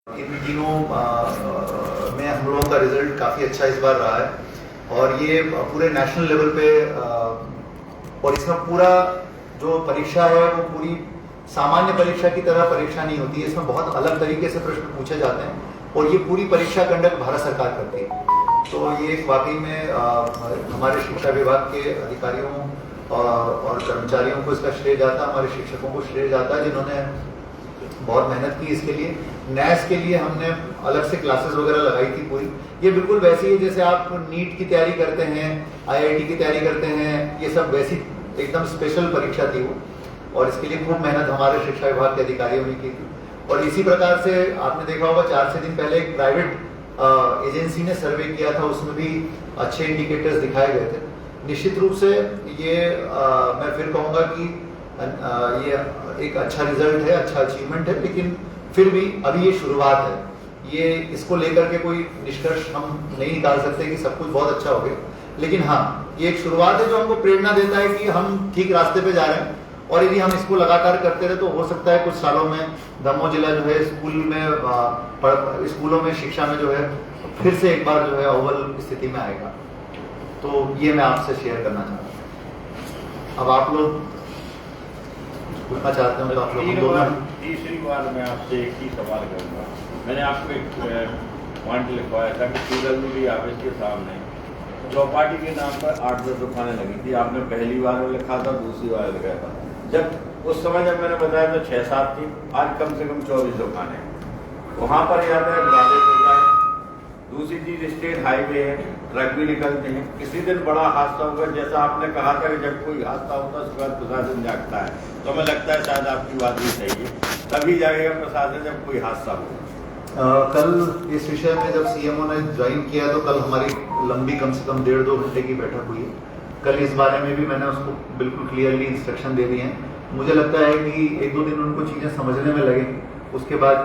इन तीनों में हम लोगों का रिजल्ट काफ़ी अच्छा इस बार रहा है और ये पूरे नेशनल लेवल पे और इसमें पूरा जो परीक्षा है वो पूरी सामान्य परीक्षा की तरह परीक्षा नहीं होती है। इसमें बहुत अलग तरीके से प्रश्न पूछे जाते हैं और ये पूरी परीक्षा कंडक्ट भारत सरकार करती है। तो ये वाकई में हमारे शिक्षा विभाग के अधिकारियों और कर्मचारियों को इसका श्रेय जाता है, हमारे शिक्षकों को श्रेय जाता है जिन्होंने बहुत मेहनत की इसके लिए। नैस के लिए हमने अलग से क्लासेस वगैरह लगाई थी पूरी। ये बिल्कुल वैसी है जैसे आप नीट की तैयारी करते हैं, आईआईटी की तैयारी करते हैं, ये सब वैसी एकदम स्पेशल परीक्षा थी वो। और इसके लिए खूब मेहनत हमारे शिक्षा विभाग के अधिकारियों ने की थी। और इसी प्रकार से आपने देखा होगा 4-6 दिन पहले एक प्राइवेट एजेंसी ने सर्वे किया था, उसमें भी अच्छे इंडिकेटर्स दिखाए गए थे। निश्चित रूप से ये मैं फिर कहूँगा कि ये एक अच्छा रिजल्ट है, अच्छा अचीवमेंट है, लेकिन फिर भी अभी ये शुरुआत है। ये इसको लेकर के कोई निष्कर्ष हम नहीं निकाल सकते कि सब कुछ बहुत अच्छा हो गया, लेकिन हाँ ये एक शुरुआत है जो हमको प्रेरणा देता है कि हम ठीक रास्ते पे जा रहे हैं। और यदि हम इसको लगातार करते रहे तो हो सकता है कुछ सालों में दमोह जिला जो है स्कूलों में शिक्षा में जो है फिर से एक बार जो है अव्वल स्थिति में आएगा। तो ये मैं आपसे शेयर करना चाहता हूँ। अब आप लोग पूछना चाहते हैं तो आप लोग। तीसरी बार मैं आपसे एक ही सवाल करूँगा। मैंने आपको एक पॉइंट लिखवाया था कि सूरजमुखी ऑफिस के सामने चौपाटी के नाम पर 8-10 दुकानें लगी थी। आपने पहली बार में लिखा था, दूसरी बार लिखा था। जब उस समय जब मैंने बताया तो 6-7 थी, आज कम से कम 24 दुकानें। वहाँ पर यातायात बाधित होता है। दूसरी चीज स्टेट हाईवे है, ट्रक भी निकलते हैं। किसी दिन बड़ा हादसा होगा, जैसा आपने कहा था कि जब कोई हादसा होता है उसके बाद प्रशासन जागता है, तो हमें लगता है शायद आपकी बात भी सही है। तभी जाएगा प्रशासन जब कोई हादसा हो। कल इस विषय में जब सीएमओ ने ज्वाइन किया तो कल हमारी लंबी कम से कम 1.5-2 घंटे की बैठक हुई है। कल इस बारे में भी मैंने उसको बिल्कुल क्लियरली इंस्ट्रक्शन दे दिए हैं। मुझे लगता है कि 1-2 दिन उनको चीजें समझने में लगेंगी, उसके बाद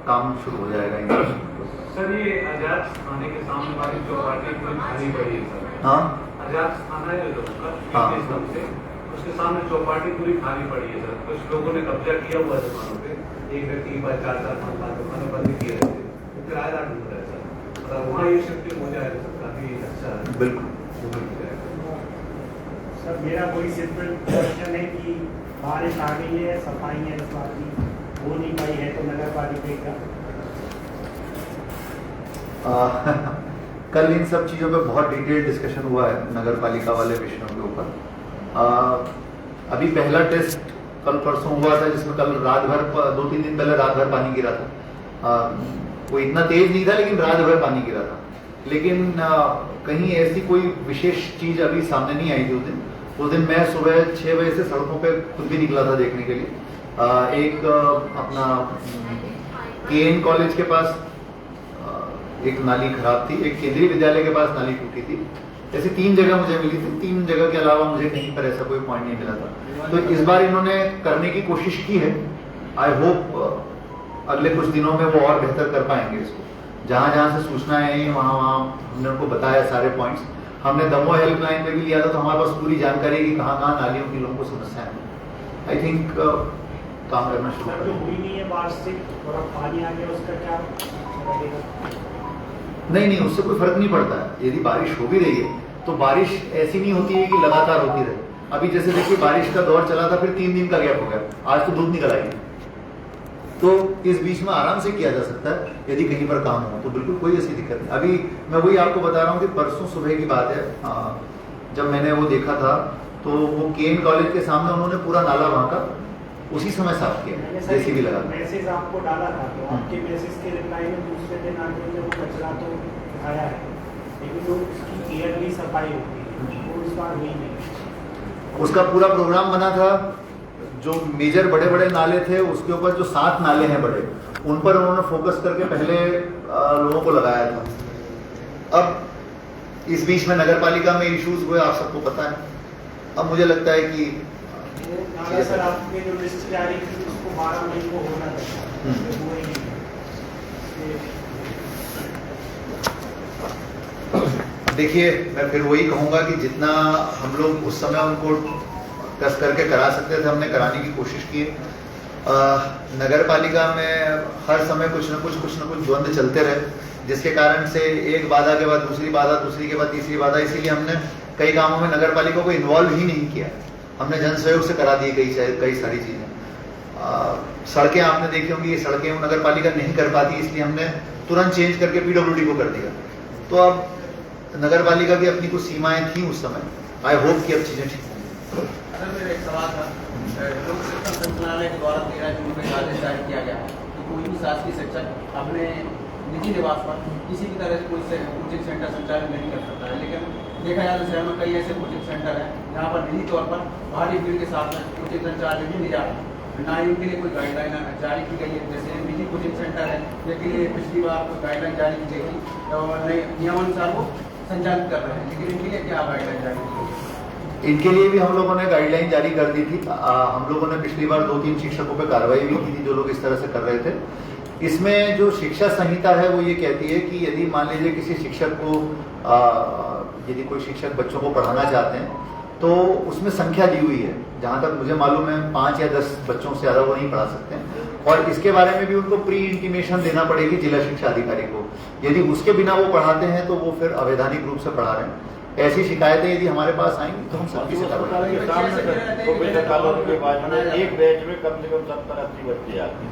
काम शुरू हो जाएगा। सर ये आजाद थाने के सामने वाली चौपाटी पूरी खाली पड़ी है सर। हाँ, आजाद थाना है जो हाँ, से उसके सामने चौपाटी पूरी खाली पड़ी है सर। कुछ लोगों ने कब्जा किया हुआ है दुकानों पे। एक व्यक्ति के पास 4-5 दुकानें बंद किए रहते हैं, तो किराएदार ढूंढ रहे हैं सर। अगर वहाँ ये शिफ्टिंग हो जाए तो काफी अच्छा है। बिल्कुल। सर मेरा कोई सिंपल क्वेश्चन है कि बारिश आ गई है, सफाई है इस बात की हो नहीं पाई है, तो नगर पालिका कल इन सब चीज़ों पे बहुत डिटेल डिस्कशन हुआ है नगर पालिका वाले विषयों के ऊपर। अभी पहला टेस्ट कल परसों हुआ था, जिसमें कल रात भर 2-3 दिन पहले रात भर पानी गिरा था। कोई इतना तेज नहीं था, लेकिन रात भर पानी गिरा था। लेकिन कहीं ऐसी कोई विशेष चीज अभी सामने नहीं आई थी उस दिन मैं सुबह 6 बजे से सड़कों पे खुद भी निकला था देखने के लिए। एक अपना KN कॉलेज के पास एक नाली खराब थी, एक केंद्रीय विद्यालय के पास नाली टूटी थी। ऐसी 3 जगह मुझे मिली थी। 3 जगह के अलावा मुझे कहीं पर ऐसा कोई पॉइंट नहीं मिला था। तो इस बार इन्होंने करने की कोशिश की है। आई होप अगले कुछ दिनों में वो और बेहतर कर पाएंगे इसको। जहां जहां से सूचनाएं आई वहां हमने उनको बताया सारे पॉइंट्स। हमने दमोह हेल्पलाइन पे भी लिया था, तो हमारे पास पूरी जानकारी है कि कहाँ कहाँ नालियों की लोगों को समस्या है। आई थिंक काम करना शुरू कर। जो हुई नहीं है बारिश से थोड़ा पानी आ गया, उसका क्या नहीं, उससे कोई फर्क नहीं पड़ता है। यदि बारिश हो भी रही है तो बारिश ऐसी नहीं होती है कि लगातार होती रहे। अभी जैसे देखिए बारिश का दौर चला था, फिर 3 दिन का गैप हो गया, आज तो धूप निकल आई। तो इस बीच में आराम से किया जा सकता है यदि कहीं पर काम हो, तो बिल्कुल कोई ऐसी दिक्कत नहीं। अभी मैं वही आपको बता रहा हूँ कि परसों सुबह की बात है, जब मैंने वो देखा था तो वो KN कॉलेज के सामने उन्होंने पूरा नाला वहाँ का उसी समय साफ किया, जेसीबी लगा। मैसेज आपको डाला था, तो आपके मैसेज के रिप्लाई में दूसरे दिन आके वो कचरा तो आया है, लेकिन वो उसकी क्लियरली सफाई होती है, वो इस बार हुई नहीं। उसका पूरा प्रोग्राम बना था। जो मेजर बड़े बड़े नाले थे उसके ऊपर जो 7 नाले हैं बड़े, उन पर उन्होंने फोकस करके पहले लोगों को लगाया था। अब इस बीच में नगर पालिका में इश्यूज हुए, आप सबको पता है। अब मुझे लगता है कि सर आपने जो लिस्ट जारी की उसको 12 मई को होना था। देखिए मैं फिर वही कहूंगा कि जितना हम लोग उस समय उनको कस करके करा सकते थे हमने कराने की कोशिश की है। नगर पालिका में हर समय कुछ न कुछ द्वंद्व चलते रहे, जिसके कारण से एक बाधा के बाद दूसरी बाधा, दूसरी के बाद तीसरी बाधा, इसीलिए हमने कई कामों में नगर पालिका को इन्वॉल्व ही नहीं किया। हमने जन सहयोग से करा दी कई सारी चीजें। सड़कें आपने देखी होंगी, ये सड़कें नगर पालिका नहीं कर पाती, इसलिए हमने तुरंत चेंज करके पीडब्ल्यूडी को कर दिया। तो अब नगर पालिका की अपनी कुछ सीमाएं थी उस समय। आई होप कि अब चीजें ठीक होंगी। सर मेरा एक सवाल था, लोक शिक्षण संचालनालय के द्वारा 13 जून को आदेश जारी किया गया कि कोई भी शासकीय शिक्षक अपने निजी निवास पर किसी भी तरह से कोई कोचिंग सेंटर संचालित नहीं कर सकता है। लेकिन देखा जाए तो शहर में कई ऐसे कोचिंग सेंटर हैं जहाँ पर निजी तौर पर भारी भीड़ के साथ में कोचिंग संचालित नहीं जा रहा, ना ही उनके लिए कोई गाइडलाइन जारी की गई है। जैसे निजी कोचिंग सेंटर है जिनके लिए पिछली बार कोई गाइडलाइन जारी की गई थी और नए नियमानुसार वो संचालित कर रहे हैं, लेकिन इनके लिए क्या गाइडलाइन जारी की गई? इनके लिए भी हम लोगों ने गाइडलाइन जारी कर दी थी। हम लोगों ने पिछली बार 2-3 शिक्षकों पर कार्रवाई भी की थी जो लोग इस तरह से कर रहे थे। इसमें जो शिक्षा संहिता है वो ये कहती है कि यदि मान लीजिए किसी शिक्षक को यदि कोई शिक्षक बच्चों को पढ़ाना चाहते हैं तो उसमें संख्या दी हुई है। जहां तक मुझे मालूम है 5 या 10 बच्चों से ज़्यादा वो नहीं पढ़ा सकते हैं, और इसके बारे में भी उनको प्री इंटीमेशन देना पड़ेगी जिला शिक्षा अधिकारी को। यदि उसके बिना वो पढ़ाते हैं तो वो फिर अवैधानिक रूप से पढ़ा रहे हैं। ऐसी शिकायतें यदि हमारे पास आएंगी तो हम सख्ती से कार्रवाई करेंगे। एक बैच में कम से कम 70-80 बच्चे आते हैं।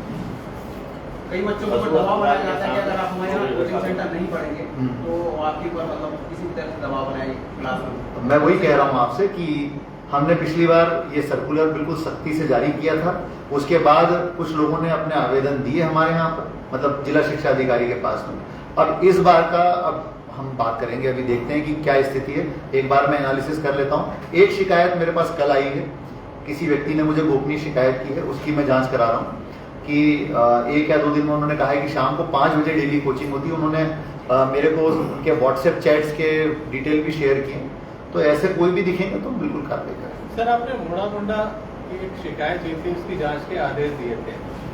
कई बच्चों को दबाव बनाया जाता है कि अगर आप हमारे यहाँ कोचिंग सेंटर नहीं पढ़ेंगे तो आपके ऊपर मतलब किसी भी तरह से दबाव बनाएगी क्लास में। मैं वही कह रहा हूँ आपसे कि हमने पिछली बार ये सर्कुलर बिल्कुल सख्ती से जारी किया था। उसके बाद कुछ लोगों ने अपने आवेदन दिए हमारे यहाँ पर, मतलब जिला शिक्षा अधिकारी के पास में। अब इस बार का अब हम बात करेंगे, अभी देखते हैं कि क्या स्थिति है। एक बार मैं एनालिसिस कर लेता हूँ। एक शिकायत मेरे पास कल आई है, किसी व्यक्ति ने मुझे गोपनीय शिकायत की है, उसकी मैं जांच करा रहा हूँ कि 1 या 2 दिन में उन्होंने कहा है कि शाम को 5 बजे डेली कोचिंग होती है। उन्होंने मेरे को उनके व्हाट्सएप चैट्स के डिटेल भी शेयर किए। तो ऐसे कोई भी दिखेंगे तो हम बिल्कुल कार्रवाई करेंगे। सर आपने मुंडा की एक शिकायत की थी, उसकी जांच के आदेश दिए थे,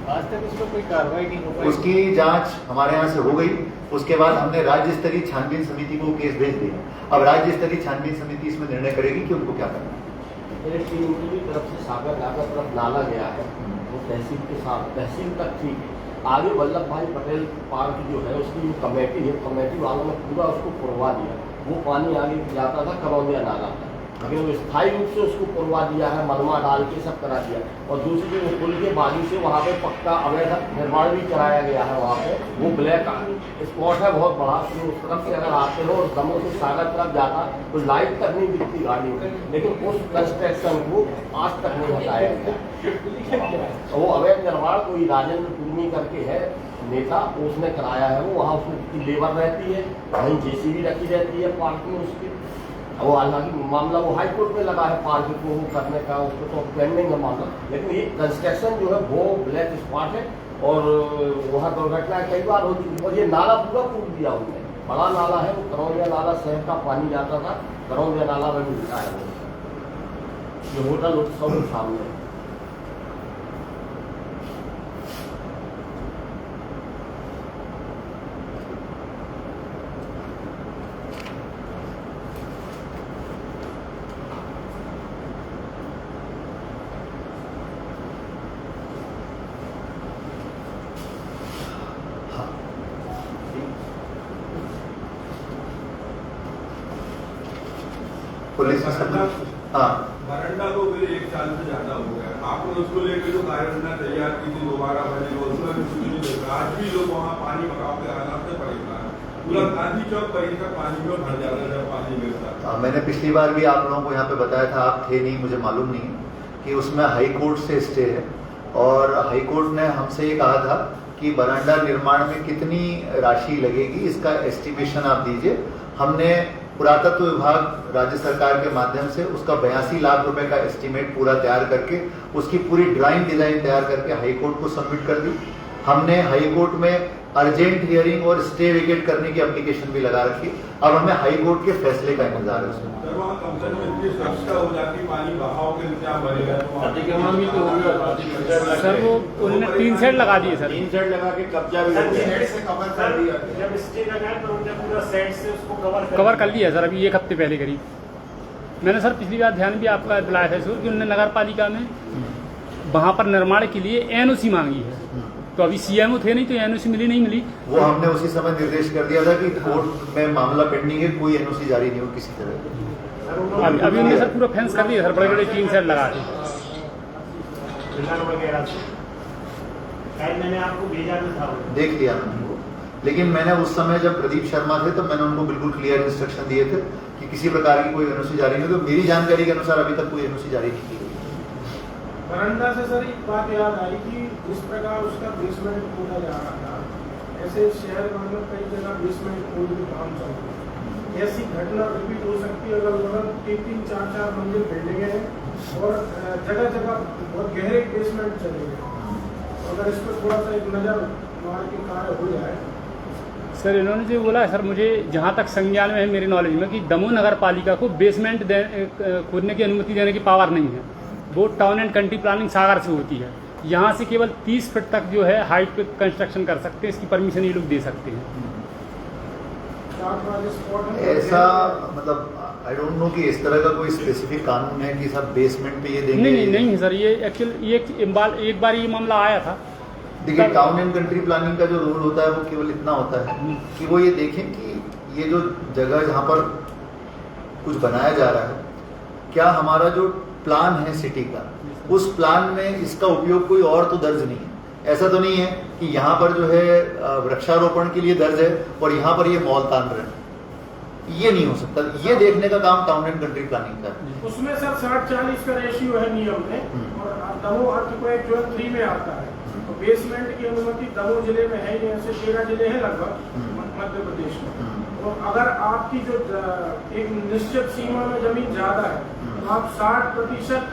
आज तक उस पर कोई कार्रवाई नहीं हो पाई? उसकी जांच हमारे यहाँ से हो गई। उसके बाद हमने राज्य स्तरीय छानबीन समिति को केस भेज दिया। अब राज्य स्तरीय छानबीन समिति इसमें निर्णय करेगी कि उनको क्या करना है। की तरफ से सागर नाका तरफ नाला गया है, वो तहसील के साथ तहसील तक ठीक है। आगे वल्लभ भाई पटेल पार्क जो है उसकी जो कमेटी है, कमेटी वालों ने पूरा उसको पुरवा दिया। वो पानी आगे जाता था करौंदिया नाला तक, लेकिन वो स्थायी रूप से उसको पुरवा दिया है, मलमा डाल के सब करा दिया। और दूसरी जो पुल के बाजू से वहाँ पे पक्का अवैध निर्माण भी कराया गया है। वहाँ पे वो ब्लैक स्पॉट है बहुत बड़ा, तो उस तरफ से अगर आते हो और दमों से सागर तरफ जाता तो लाइट तक नहीं दिखती गाड़ी में, लेकिन उस कंस्ट्रक्शन को आज तक नहीं हटाया गया। वो अवैध निर्माण कोई राजेंद्र पूर्णी करके है नेता, उसने कराया है। वो वहाँ उसमें लेबर रहती है, वहीं जेसीबी रखी रहती है पार्क में उसकी। वो हालांकि मामला वो हाई कोर्ट में लगा है पार्क को करने का, उसको तो पेंडिंग है मामला। लेकिन ये कंस्ट्रक्शन जो है वो ब्लैक स्पॉट है और वहाँ दुर्घटना कई बार हो चुकी। और ये नाला पूरा फूट दिया उन्होंने, बड़ा नाला है वो, करौंदिया नाला शहर का पानी जाता था, करौंदिया नाला में मिलता है वो। ये होटल उत्सव के सामने पुलिस हाँ बरंडा को फिर 1 साल से ज्यादा हो गया। आपने उसको लेकर जो कार्ययोजना तैयार की थी दोबारा बनेगा, उसमें भी कुछ नहीं देखा। आज भी लोग वहाँ पानी बगाव के हालात से परेशान है। पूरा गांधी चौक परिसर पानी में भर जाता है जब पानी गिरता। मैंने पिछली बार भी आप लोगों को यहाँ पे बताया था, आप थे नहीं, मुझे मालूम नहीं कि उसमें हाई कोर्ट से स्टे है। और हाई कोर्ट ने हमसे ये कहा था कि बरांडा निर्माण में कितनी राशि लगेगी इसका एस्टिमेशन आप दीजिए। हमने पुरातत्व विभाग राज्य सरकार के माध्यम से उसका 82 लाख रुपए का एस्टीमेट पूरा तैयार करके उसकी पूरी ड्राइंग डिजाइन तैयार करके हाई कोर्ट को सबमिट कर दी। हमने हाई कोर्ट में अर्जेंट हियरिंग और स्टे वेकेट करने की एप्लीकेशन भी लगा रखी। अब हमें हाई कोर्ट के फैसले का इंतजार है उसमें। सर वो उन्होंने 3 सेट लगा दिए सर, 3 सेट लगा के कब्जा भी हो गया। जब स्टे लगा तो उन्होंने पूरा सेट से उसको कवर कर लिया सर। अभी 1 हफ्ते पहले करीब मैंने सर पिछली बार ध्यान भी आपका दिलाया था कि उन्होंने नगर पालिका में वहाँ पर निर्माण के लिए एनओसी मांगी है। तो अभी सीएमओ थे नहीं तो एनओसी मिली नहीं मिली। वो हमने उसी समय निर्देश कर दिया था कि कोर्ट में मामला पेंडिंग है, कोई एनओसी जारी नहीं हो किसी तरह का। अभी उन्होंने सर पूरा फेंस कर दिया सर, बड़े बड़े टीन सेट लगा के पिलर वगैरह से। शायद मैंने आपको भेजा भी था वो। देख लिया मैंने वो, लेकिन मैंने उस समय जब प्रदीप शर्मा थे तो मैंने उनको बिल्कुल क्लियर इंस्ट्रक्शन दिए थे कि किसी प्रकार की कोई एनओसी जारी नहीं। तो मेरी जानकारी के अनुसार अभी तक कोई एनओसी जारी नहीं की गई। बरंडा से सर एक बात याद आई कि जिस प्रकार उसका बेसमेंट खोदा जा रहा था, ऐसे शहर में कई जगह बेसमेंट खोद के काम चल रहा है। ऐसी घटना रिपीट हो सकती है अगर बगल 3-3, 4-4 मंजिल बिल्डिंगें हैं और जगह जगह बहुत गहरे बेसमेंट चले गए। अगर इस पर थोड़ा सा एक नज़र मार के कार्य हो जाए। सर इन्होंने जो बोला है सर, मुझे जहाँ तक संज्ञान में है मेरी नॉलेज में कि दमोह नगर पालिका को बेसमेंट खोदने की अनुमति देने की पावर नहीं है। वो टाउन एंड कंट्री प्लानिंग सागर से होती है। यहाँ से केवल 30 फीट तक जो है हाइट पे कंस्ट्रक्शन कर सकते हैं, इसकी परमिशन ये लोग दे सकते हैं। ऐसा मतलब आई डोंट नो कि इस तरह का कोई स्पेसिफिक कानून है कि सब बेसमेंट पे ये देंगे। नहीं है सर, ये एक्चुअल एक बार ये मामला आया था। देखिए टाउन एंड कंट्री प्लानिंग का जो रूल होता है वो केवल इतना होता है कि वो ये देखें कि ये जो जगह जहाँ पर कुछ बनाया जा रहा है, क्या हमारा जो प्लान है सिटी का, उस प्लान में इसका उपयोग कोई और तो दर्ज नहीं है। ऐसा तो नहीं है कि यहाँ पर जो है वृक्षारोपण के लिए दर्ज है और यहाँ पर ये मॉल तान रहे हैं, ये नहीं हो सकता। ये देखने का काम टाउन एंड कंट्री प्लानिंग का है। उसमें सर 60-40 का रेशियो है नियम में और दमोह अर्थक्वेक जो 3 में आता है। तो बेसमेंट की अनुमति दमोह जिले में है, ऐसे 13 जिले हैं लगभग मध्य प्रदेश में। तो अगर आपकी जो एक निश्चित सीमा में जमीन ज्यादा है तो आप 60%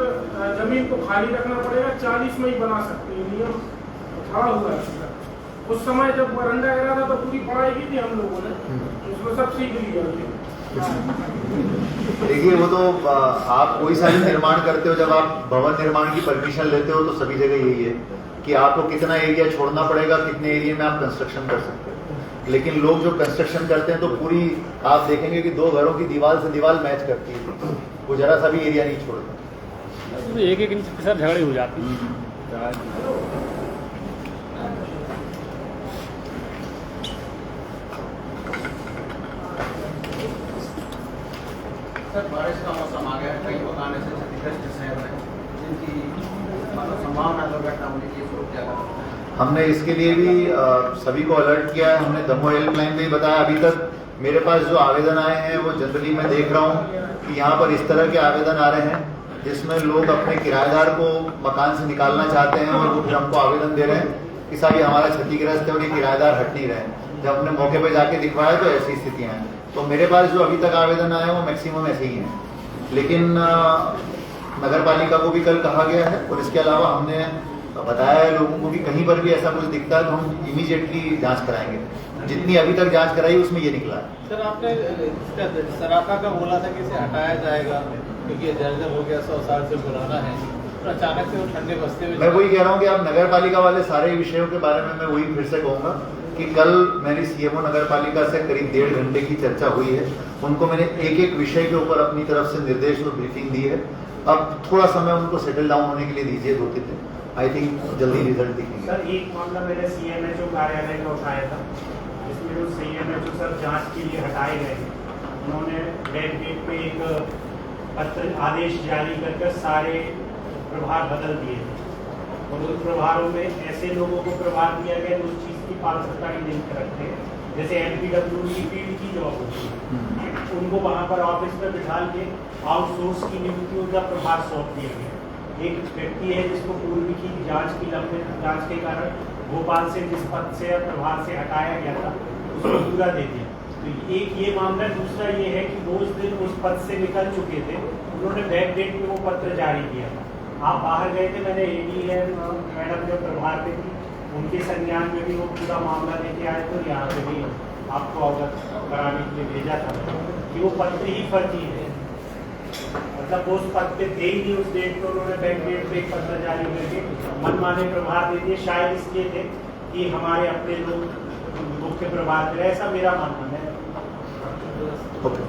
जमीन को खाली रखना पड़ेगा, 40 में ही बना सकते हैं। नियम खड़ा हुआ है। उस समय जब बरंडा गिरा था तो पूरी पढ़ाई की थी हम लोगों ने, उसमें सब सीख लिया। देखिए वो तो आप कोई सा भी निर्माण करते हो, जब आप भवन निर्माण की परमिशन लेते हो तो सभी जगह यही है कि आपको कितना एरिया छोड़ना पड़ेगा, कितने एरिया में आप कंस्ट्रक्शन कर सकते हो। लेकिन लोग जो कंस्ट्रक्शन करते हैं तो पूरी आप देखेंगे कि 2 घरों की दीवार से दीवार मैच करती है, वो जरा सा भी एरिया नहीं छोड़ता। एक इंच के साथ झगड़े हो जाते हैं। सर बारिश का मौसम आ गया है, कई मकान ऐसे क्षतिग्रस्त शहर में जिनकी संभावना दुर्घटना होने की स्वरूप क्या करता है? हमने इसके लिए भी सभी को अलर्ट किया है। हमने दमोह हेल्पलाइन पे ही बताया। अभी तक मेरे पास जो आवेदन आए हैं वो जनरली मैं देख रहा हूँ कि यहाँ पर इस तरह के आवेदन आ रहे हैं जिसमें लोग अपने किराएदार को मकान से निकालना चाहते हैं और वो फिर हमको आवेदन दे रहे हैं कि साहब ये हमारा क्षतिग्रस्त है और ये किराएदार हट नहीं रहे हैं। जब हमने मौके पर जाके दिखवाया तो ऐसी स्थितियाँ हैं। तो मेरे पास जो अभी तक आवेदन आए हैं वो मैक्सिमम ऐसे ही हैं। लेकिन नगर पालिका को भी कल कहा गया है और इसके अलावा हमने बताया है लोगों को कि कहीं पर भी ऐसा कुछ दिखता है तो हम इमीडिएटली जांच कराएंगे। जितनी अभी तक जांच कराई उसमें ये निकला है। सर आपने सराफा का बोला था कि इसे हटाया जाएगा क्योंकि ये जर्जर हो गया, 100 साल से पुराना है, तो अचानक से वो ठंडे बस्ते में। मैं वही कह रहा हूँ कि आप नगर पालिका वाले सारे विषयों के बारे में मैं वही फिर से कहूँगा कि कल मेरी सीएमओ नगर पालिका से करीब 1.5 घंटे की चर्चा हुई है। उनको मैंने एक विषय के ऊपर अपनी तरफ से निर्देश और ब्रीफिंग दी है। अब थोड़ा समय उनको सेटल डाउन होने के लिए दीजिए, 2-3 दिन। आई थिंक जल्दी रिजल्ट दिखेंगे। सर एक मामला मैंने सीएमएचओ कार्यालय में उठाया था, जिसमें जो सीएमएचओ सर जांच के लिए हटाए गए थे, उन्होंने बैक डेट पे एक पत्र आदेश जारी कर सारे प्रभार बदल दिए थे और उन प्रभारों में ऐसे लोगों को प्रभार दिया गया जो उस चीज़ की पारदर्शिता की लिंक रखते हैं। जैसे NPWD की जॉब होती है, उनको वहाँ पर ऑफिस में बिठा के आउटसोर्स की नियुक्तियों का प्रभार सौंप दिया गया। एक व्यक्ति है जिसको पूर्व की जांच की लंबित जांच के कारण भोपाल से जिस पद से या प्रभार से हटाया गया था उसको पूरा दे दिया। तो एक ये मामला। दूसरा ये है कि वो उस दिन उस पद से निकल चुके थे, उन्होंने बैक डेट में वो पत्र जारी किया था। आप बाहर गए थे, मैंने ADM मैडम जो प्रभार पे थी उनके संज्ञान में भी वो पूरा मामला लेके आए थे और यहाँ पे भी आपको अवगत कराने के लिए भेजा था कि वो पत्र ही फर्जी है। मतलब वो उस पद पे थे ही नहीं उस डेट पर, उन्होंने बैक डेट पे एक पत्र जारी करके मनमाने प्रभार दे दिए। शायद इसलिए थे कि हमारे अपने लोग मुख्य प्रभार दे, ऐसा मेरा मानना है। ओके,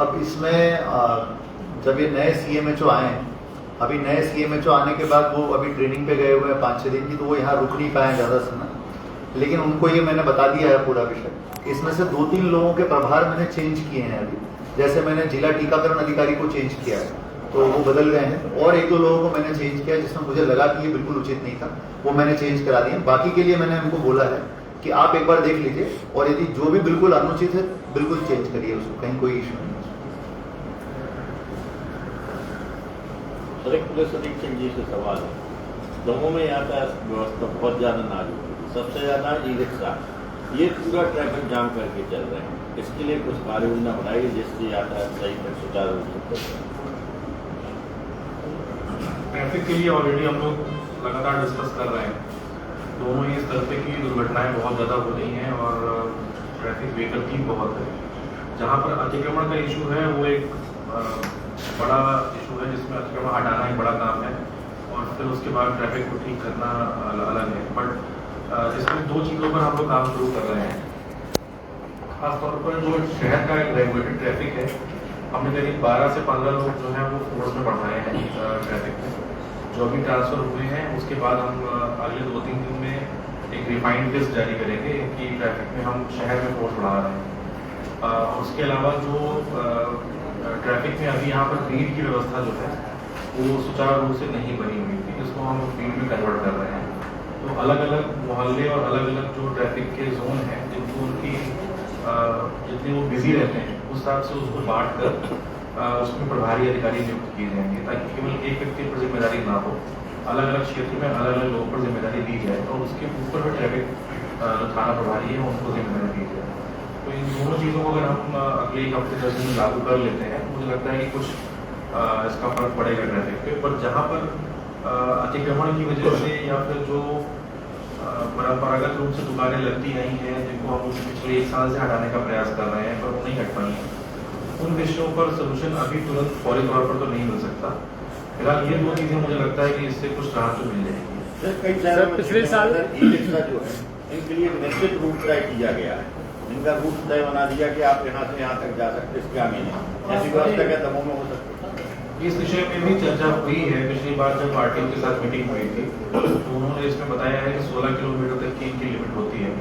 अब इसमें जब ये नए CMHO आए अभी नए CMHO आने के बाद वो अभी ट्रेनिंग पे गए हुए हैं 5-6 दिन की, तो वो यहाँ रुक नहीं पाए ज़्यादा समय। लेकिन उनको ये मैंने बता दिया है पूरा विषय। इसमें से 2-3 लोगों के प्रभार मैंने चेंज किए हैं अभी, जैसे मैंने जिला टीकाकरण अधिकारी को चेंज किया है तो वो बदल गए हैं, और 1-2 लोगों को मैंने चेंज किया जिसमें मुझे लगा कि ये बिल्कुल उचित नहीं था, वो मैंने चेंज करा दिए। बाकी के लिए मैंने उनको बोला है कि आप एक बार देख लीजिए, और यदि जो भी बिल्कुल अनुचित है बिल्कुल चेंज करिए उसको, कहीं कोई इशू नहीं है। सर, एक पुलिस अधीक्षक जी से सवाल है। दमोह में यातायात व्यवस्था बहुत ज़्यादा नाजुक है, सबसे ज़्यादा ई-रिक्शा ये पूरा ट्रैफिक जाम करके चल रहे हैं। इसके लिए कुछ कार्य योजना बनाई जिससे यातायात सही पर सुचारू रूप से। ट्रैफिक के लिए ऑलरेडी हम लोग लगातार डिस्कस कर रहे हैं। दोनों ही स्तर पे की दुर्घटनाएं बहुत ज़्यादा हो रही हैं और ट्रैफिक बेकरती बहुत है। जहाँ पर अतिक्रमण का इशू है वो एक बड़ा इशू है, जिसमें अतिक्रमण हटाना एक बड़ा काम है और फिर उसके बाद ट्रैफिक को ठीक करना अलग है। बट इसमें 2 चीज़ों पर हम लोग काम शुरू कर रहे हैं। खासतौर पर जो शहर का एक रेगुलेटेड ट्रैफिक है, हमने करीब 12 से 15 लोग जो हैं वो फोर्स में बढ़ाए हैं ट्रैफिक में। जो अभी ट्रांसफ़र हुए हैं उसके बाद हम अगले 2-3 दिन में एक रिफाइंड लिस्ट जारी करेंगे कि ट्रैफिक में हम शहर में फोर्स बढ़ा रहे हैं। उसके अलावा जो ट्रैफिक में अभी यहाँ पर भीड़ की व्यवस्था जो है वो सुचारू रूप से नहीं बनी हुई थी, जिसको हम भीड़ में कन्वर्ट कर रहे हैं। तो अलग अलग मोहल्ले और अलग अलग जो ट्रैफिक के जोन हैं जिनको उनकी जितने वो बिजी रहते हैं उस हिसाब से उसको बांट कर उसमें प्रभारी अधिकारी नियुक्त किए जाएंगे, ताकि केवल एक व्यक्ति पर जिम्मेदारी ना हो, अलग अलग क्षेत्र में अलग अलग लोगों पर जिम्मेदारी दी जाए और उसके ऊपर भी ट्रैफिक जो थाना प्रभारी है उनको जिम्मेदारी दी जाए। तो इन दोनों चीज़ों को अगर हम अगले 1 हफ्ते 10 दिन में लागू कर लेते हैं तो मुझे लगता है कि कुछ इसका फर्क पड़ेगा ट्रैफिक पे। पर जहाँ पर अतिक्रमण की वजह से या फिर जो परंपरागत रूप से दुकानें लगती नहीं हैं, जिनको हम पिछले 1 साल से हटाने का प्रयास कर रहे हैं पर वो नहीं हट पाई हैं, उन विषयों पर सोल्यूशन अभी तुरंत फौरी तौर पर तो नहीं मिल सकता। फिलहाल ये 2 चीज़ें मुझे लगता है कि इससे कुछ राहत तो मिल जाएगी। सर, पिछले साल ई-रिक्शा जो है इनके लिए निश्चित रूट तय किया गया है, इनका रूट तय बना दिया कि आप यहाँ से यहाँ तक जा सकते, इसके आगे नहीं। ऐसी व्यवस्था क्या दमोह में हो सकती है? इस विषय में भी चर्चा हुई है। पिछली बार जब RTO के साथ मीटिंग हुई थी तो उन्होंने इसमें बताया है कि 16 किलोमीटर तक की इनकी लिमिट होती है।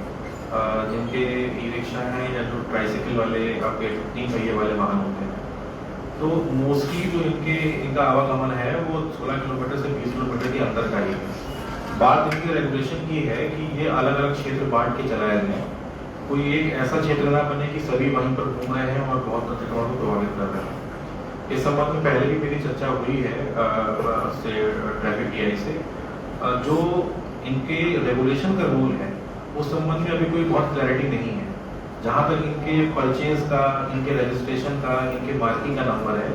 जिनके ई-रिक्शा हैं या जो ट्राइसाइकिल वाले आपके 3 पहिए वाले वाहन होते हैं, तो मोस्टली जो इनका आवागमन है वो 16 किलोमीटर से 20 किलोमीटर के अंदर का ही है। बात इनकी रेगुलेशन की है कि ये अलग अलग क्षेत्र बांट के चलाए जाए, कोई एक ऐसा क्षेत्र ना बने कि सभी वहीं पर घूम रहे हैं और बहुत अतिक्रमण को प्रभावित कर रहे हैं। इस संबंध में पहले भी मेरी चर्चा हुई है ट्रैफिक DI से। जो इनके रेगुलेशन का रूल है उस संबंध में अभी कोई बहुत क्लैरिटी नहीं है। जहाँ तक इनके परचेज का, इनके रजिस्ट्रेशन का, इनके मार्किंग का नंबर है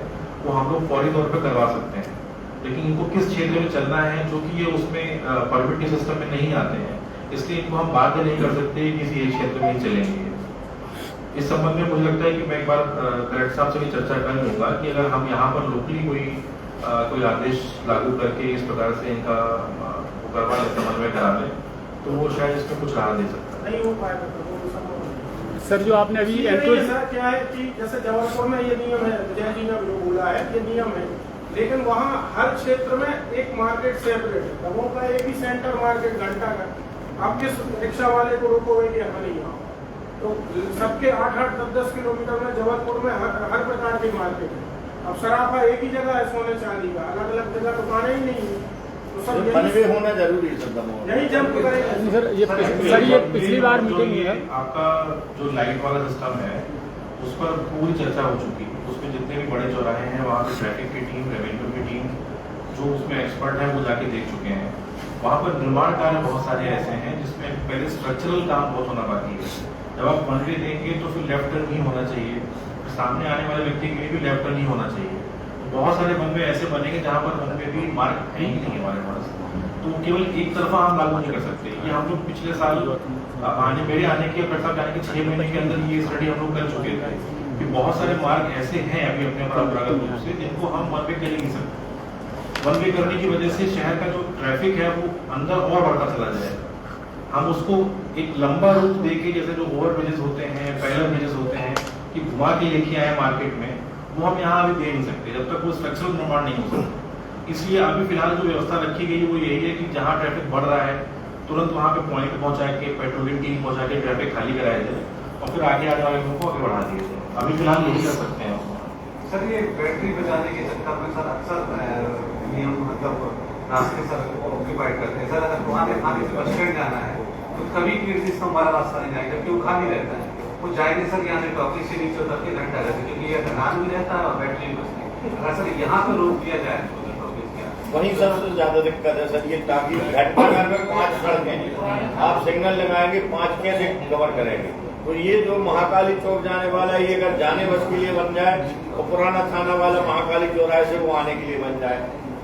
वो हम लोग फौरी तौर पर करवा सकते हैं, लेकिन इनको किस क्षेत्र में चलना है जो कि ये उसमें परमिट के सिस्टम में नहीं आते हैं, इसलिए इनको हम बाध्य नहीं कर सकते किसी एक क्षेत्र में ही चलेंगे। इस संबंध में मुझे लगता है कि मैं एक बार कलेक्टर साहब से भी चर्चा कर लूँगा कि अगर हम यहाँ पर लोकली कोई आदेश लागू करके इस प्रकार से इनका करवा लें, समन्वय करा लें, तो वो शायद इसमें कुछ राहत दे सकता है। नहीं हो पाएगा तो वो संभव नहीं। सर, जो आपने अभी ऐसा क्या है कि जैसे जबलपुर में ये नियम है, विजय जी ने जो बोला है ये नियम है, लेकिन वहाँ हर क्षेत्र में एक मार्केट सेपरेट है। दमोह का एक ही सेंटर मार्केट घंटा का, आप किस रिक्शा वाले को रोकोगे कि हम नहीं आओ? तो सबके 8-8, 10-10 किलोमीटर में जबलपुर में हर प्रकार की मार्केट है। अब सराफा एक ही जगह है सोने चांदी का, अलग अलग जगह दुकानें ही नहीं है, तो सब होना जरूरी है सर। यही जंप करेंगे। सर, ये पिछली बार मीटिंग हुई है, आपका जो लाइट वाला सिस्टम है उस पर पूरी चर्चा हो चुकी है। उसमें जितने भी बड़े चौराहे हैं वहाँ पे ट्रैफिक की टीम, रेवेन्यू की टीम जो उसमें एक्सपर्ट है वो जाके देख चुके हैं। वहाँ पर निर्माण कार्य बहुत सारे ऐसे हैं जिसमें पहले स्ट्रक्चरल काम बहुत होना बाकी है। जब आप वन वे देंगे तो फिर लेफ्ट टर्न ही होना चाहिए, सामने आने वाले व्यक्ति के लिए भी लेफ्ट टर्न ही होना चाहिए। बहुत सारे वन वे ऐसे बनेंगे जहाँ पर वन वे भी मार्ग है ही नहीं हमारे पास, तो केवल एक तरफा हम लागू नहीं कर सकते। ये हम लोग पिछले साल मेरे आने के प्रताप जाने के 6 महीने के अंदर ये स्टडी हम लोग कर चुके थे कि बहुत सारे मार्ग ऐसे हैं अभी अपने परंपरागत रूप से जिनको हम वन वे कर ही नहीं सकते। वन वे करने की वजह से शहर का जो ट्रैफिक है वो अंदर और बढ़ता चला जाएगा। हम उसको एक लंबा रूट देके, जैसे जो ओवर ब्रिजेस होते हैं, पैरेलल ब्रिजेस होते हैं कि घुमा के लेके आए मार्केट में, वो हम यहाँ अभी दे नहीं सकते जब तक वो स्ट्रक्चरल निर्माण नहीं हो सकता। इसलिए अभी फिलहाल जो व्यवस्था रखी गई है वो यही है कि जहाँ ट्रैफिक बढ़ रहा है तुरंत वहाँ पे पॉइंट पहुँचा के पेट्रोलिंग टीम पहुँचा के ट्रैफिक खाली कराया जाए और फिर आगे आने वाले लोगों को आगे बढ़ा दिया जाए। अभी फिलहाल यही कर सकते हैं। सर ये बैटरी बचाने के चक्कर में सर अक्सर नियम मतलब रास्ते सर ऑक्यूपाइड करते हैं। सर अगर वहाँ से बस स्टैंड जाना है तो कभी भी इसका हमारा रास्ता नहीं जाएगा क्योंकि वो खाली रहता है। वो जाएंगे सर यहाँ से टॉकी से नीचे उतर के घंटा रहता है क्योंकि ये ध्यान भी रहता है और बैटरी भी बचती है। अगर सर यहाँ पे रोक दिया जाए वहीं सबसे ज्यादा दिक्कत है सर ये ताकि घटनागर में 5 सड़कें हैं, आप सिग्नल लगाएंगे 5 कैसे कवर करेंगे? तो ये जो महाकाली चौक जाने वाला है ये अगर जाने बस के लिए बन जाए और पुराना थाना वाला महाकाली चौराहे से वो आने के लिए बन जाए,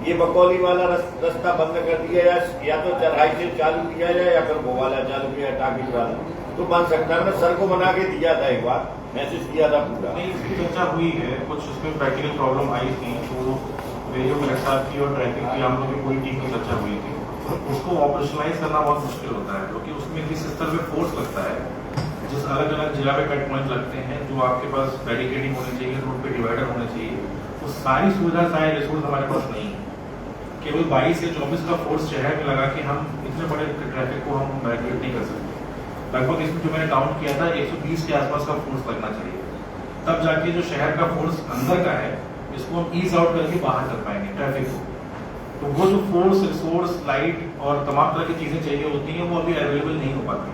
ये बकौली वाला रास्ता बंद कर दिया जाए या तो चढ़ाई से चालू किया जाए या फिर वो वाला चालू किया टाकी वाला तो बन सकता है। सर को बना के दिया था एक बार, मैसेज किया था पूरा। नहीं इसकी चर्चा हुई है, कुछ उसमें प्रैक्टिकल प्रॉब्लम आई थी तो रेडियो कलेक्टर की और ट्रैफिक की हम लोग की पूरी टीम की चर्चा हुई थी। उसको ऑपरेशनलाइज करना बहुत मुश्किल होता है क्योंकि उसमें किस स्तर पे फोर्स लगता है, जिस अलग अलग जिला पे कट पॉइंट लगते हैं, जो आपके पास बैरिकेडिंग होनी चाहिए, रोड पे डिवाइडर होने चाहिए, वो सारी सुविधा सारे रिसोर्स हमारे पास नहीं है। केवल 22 या 24 का फोर्स शहर में लगा के हम इतने बड़े ट्रैफिक को हम बैरिकेड नहीं कर सकते। लगभग इसमें जो मैंने काउंट किया था 120 के आसपास का फोर्स लगना चाहिए, तब जाके जो शहर का फोर्स अंदर का है इसको हम ईज आउट करके बाहर कर पाएंगे ट्रैफिक को। तो वो जो फोर्स रिसोर्स लाइट और तमाम तरह की चीजें चाहिए होती हैं वो अभी अवेलेबल नहीं हो पाती,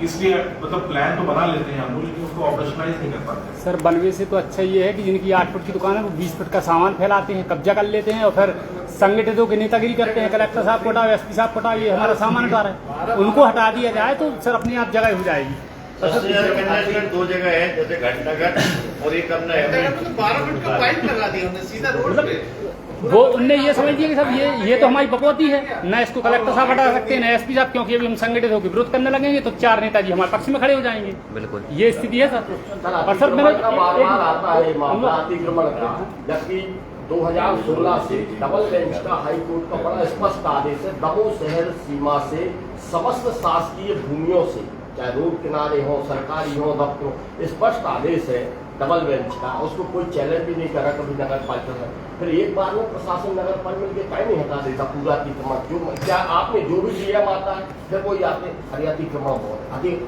इसलिए मतलब प्लान तो बना लेते हैं हम लोग लेकिन उसको ऑपरेशनलाइज नहीं कर पाते। सर बनवे से तो अच्छा ये है कि जिनकी 8 फुट की दुकान है वो 20 फुट का सामान फैलाते हैं, कब्जा कर लेते हैं और फिर संगठितों की नेतागिरी करते हैं, कलेक्टर साहब को हटाओ, एसपी साहब को हटाओ, ये हमारा सामान हटा रहे हैं, उनको हटा दिया जाए तो सर अपने आप जगह हो जाएगी। दो जगह है जैसे घटनाघर और एक अपना 12 फुट का पाइप लगा दिया हमने सीधा रोड पे। वो उनने ये समझ दिया कि सब ये तो हमारी बकौती है, न इसको कलेक्टर साहब हटा सकते हैं न एसपी साहब, क्योंकि अभी हम संगठित होकर विरोध करने लगेंगे तो 4 नेताजी हमारे पक्ष में खड़े हो जाएंगे। बिल्कुल ये स्थिति है सर। और सर मेरा आता है मामला अतिक्रमण का, जबकि 2016 से डबल बेंच का हाईकोर्ट का बड़ा स्पष्ट आदेश है, दमोह शहर सीमा से समस्त शासकीय भूमियों से चाहे रोड किनारे हो सरकारी हो दफ्तरों, स्पष्ट आदेश है डबल बेंच का, उसको कोई चैलेंज भी नहीं करा कभी नगर पालिका में। फिर एक बार में प्रशासन नगर पालिका मिलकर कहीं नहीं हटा देता पूरा अतिक्रमण, जो क्या आपने जो भी डीएम आता है फिर कोई आते अरे अतिक्रमण बहुत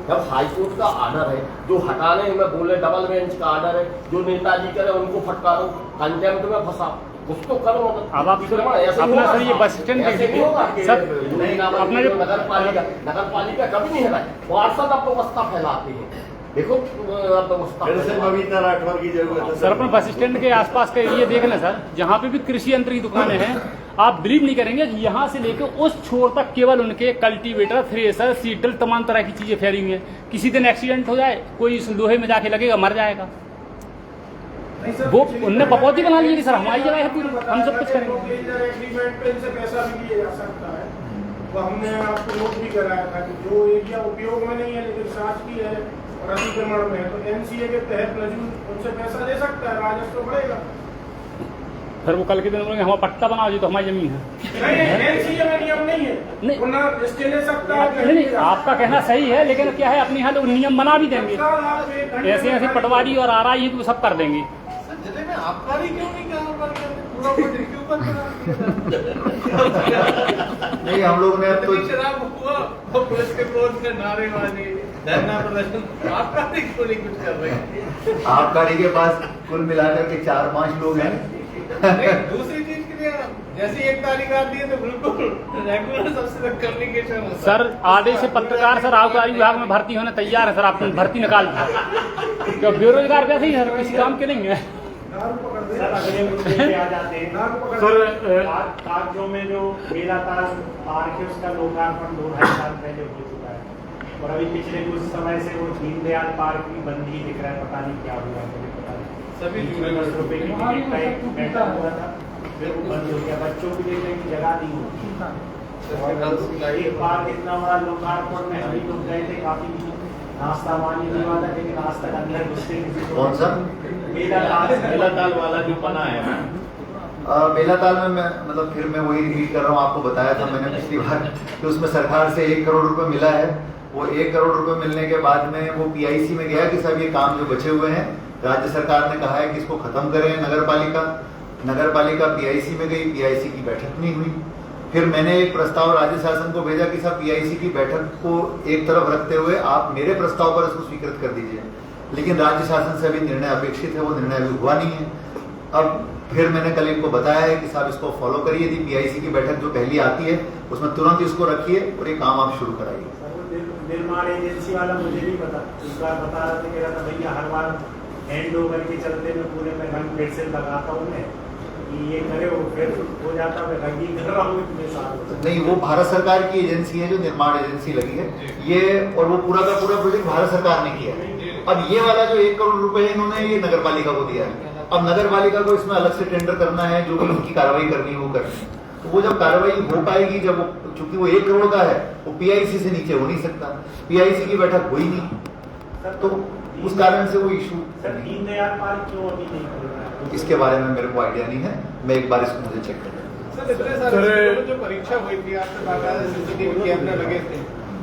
जब हाईकोर्ट का आर्डर है जो हटाने में बोले डबल बेंच का आर्डर है, जो नेताजी करे उनको फटकारो, कंटेम्प्ट में फंसा उसको करो। अब आप अपना सर ये बस स्टैंड सर अपना जो नगर पालिका कभी नहीं हटाए, पार्षद अब व्यवस्था फैलाते हैं। देखो बबीता राठौर की जरूरत है सर अपने बस स्टैंड के आसपास का एरिया देख लें सर, जहाँ पे भी कृषि यंत्र की दुकानें हैं, आप बिलीव नहीं करेंगे यहाँ से लेकर उस छोर तक केवल उनके कल्टीवेटर, थ्रेसर, सीडल, तमाम तरह की चीजें फैली हुई हैं। किसी दिन एक्सीडेंट हो जाए कोई इस लोहे में जाके लगेगा मर जाएगा। वो उनने बकौती बना ली कि सर हमारी जगह है पूरी, हम सब कुछ करेंगे। एग्रीमेंट पे इनसे पैसा भी लिया जा सकता है, वो हमने आपको नोट भी कराया था कि जो एरिया उपयोग में नहीं है लेकिन शासकीय है और अतिक्रमण में है तो एनसीए के तहत नजूर उनसे पैसा ले सकता है, राजस्व बढ़ेगा। फिर वो कल के दिन बोलेंगे हमारा पट्टा बनाओ जी तो हमारी जमीन है। नहीं एनसीए में नियम नहीं है, नहीं इसके ले सकता है। नहीं आपका कहना सही है, लेकिन क्या है अपने यहाँ लोग नियम बना भी देंगे, ऐसे ऐसे पटवारी और आरआई तो सब कर देंगे। जिले में आबकारी क्यों नहीं पूरा बजट क्यों बंद नहीं हम लोग ने अब तो शराब हुआ और पुलिस के क्रोध में नारेबाजी धरना प्रदर्शन, आबकारी क्यों नहीं कुछ कर रहे? आबकारी के पास कुल मिलाकर के 4-5 लोग हैं। दूसरी चीज के लिए जैसे 1 तारीख आती है तो बिल्कुल रेगुलर सबसे तक कम्युनिकेशन होता है। सर आधे से पत्रकार सर आबकारी विभाग में भर्ती होने तैयार है सर, आप भर्ती निकाल दीजिए क्यों बेरोजगार वैसे ही सर किसी काम के नहीं है। सर अगले मुद्दे पे आ जाते हैं सर, कागजों में जो बेलाताल पार्क है उसका लोकार्पण 2-2.5 साल पहले हो चुका है और अभी पिछले कुछ समय से वो दीनदयाल पार्क भी बंद ही दिख रहा है, पता नहीं क्या हुआ मुझे पता नहीं। सभी 10 रुपए की टिकट का एक बैठा हुआ था फिर वो बंद हो गया, बच्चों को देखने की जगह नहीं होती। एक पार्क इतना बड़ा लोकार्पण में अभी लोग गए थे, काफी नाश्ता पानी नहीं हुआ था लेकिन आज तक अंदर घुसते कौन सा बेलाताल वाला जो बना है बेलाताल में मैं मतलब फिर मैं वही रिपीट कर रहा हूँ, आपको बताया था मैंने पिछली बार कि उसमें सरकार से 1 करोड़ रुपए मिला है। वो 1 करोड़ रुपए मिलने के बाद में वो पीआईसी में गया कि सब ये काम जो बचे हुए हैं राज्य सरकार ने कहा है कि इसको खत्म करें नगर पालिका, नगर पालिका पीआईसी में गई, पीआईसी की बैठक नहीं हुई। फिर मैंने एक प्रस्ताव राज्य शासन को भेजा कि साहब पीआईसी की बैठक को एक तरफ रखते हुए आप मेरे प्रस्ताव पर इसको स्वीकृत कर दीजिए, लेकिन राज्य शासन से अभी निर्णय अपेक्षित है, वो निर्णय अभी हुआ नहीं है। अब फिर मैंने कल इनको बताया है कि साहब इसको फॉलो करिए, यदि पीआईसी की बैठक जो पहली आती है उसमें तुरंत इसको रखिए और ये काम आप शुरू कराइए। निर्माण एजेंसी वाला मुझे नहीं पता, इस बार बता रहा था, कह रहा था भैया हर बार हैंड ओवर के चलते मैं पूरे में रंग पेड़ से लगाता हूँ मैं कि ये करे वो फिर हो जाता, मैं रंगी कर रहा हूँ इतने साल। नहीं, वो भारत सरकार की एजेंसी है जो निर्माण एजेंसी लगी है ये, और वो पूरा का पूरा प्रोजेक्ट भारत सरकार ने किया है। अब ये वाला जो 1 करोड़ रुपए है इन्होंने ये नगर पालिका को दिया है। अब नगर पालिका को इसमें अलग से टेंडर करना है, जो भी उनकी कार्रवाई करनी है वो करनी है। तो वो जब कार्रवाई हो पाएगी, जब वो, चूंकि वो 1 करोड़ का है, वो पीआईसी से नीचे हो नहीं सकता, पीआईसी की बैठक हुई नहीं, तो उस कारण से वो इशू। दीनदयाल पार्क क्यों अभी नहीं कर रहा है? इसके बारे में मेरे को आइडिया नहीं है, मैं एक बार इसको मुझे चेक कर। सर इतने सारे जो परीक्षा हुई थी, आपके बाकायदा सीसीटीवी कैमरे लगे थे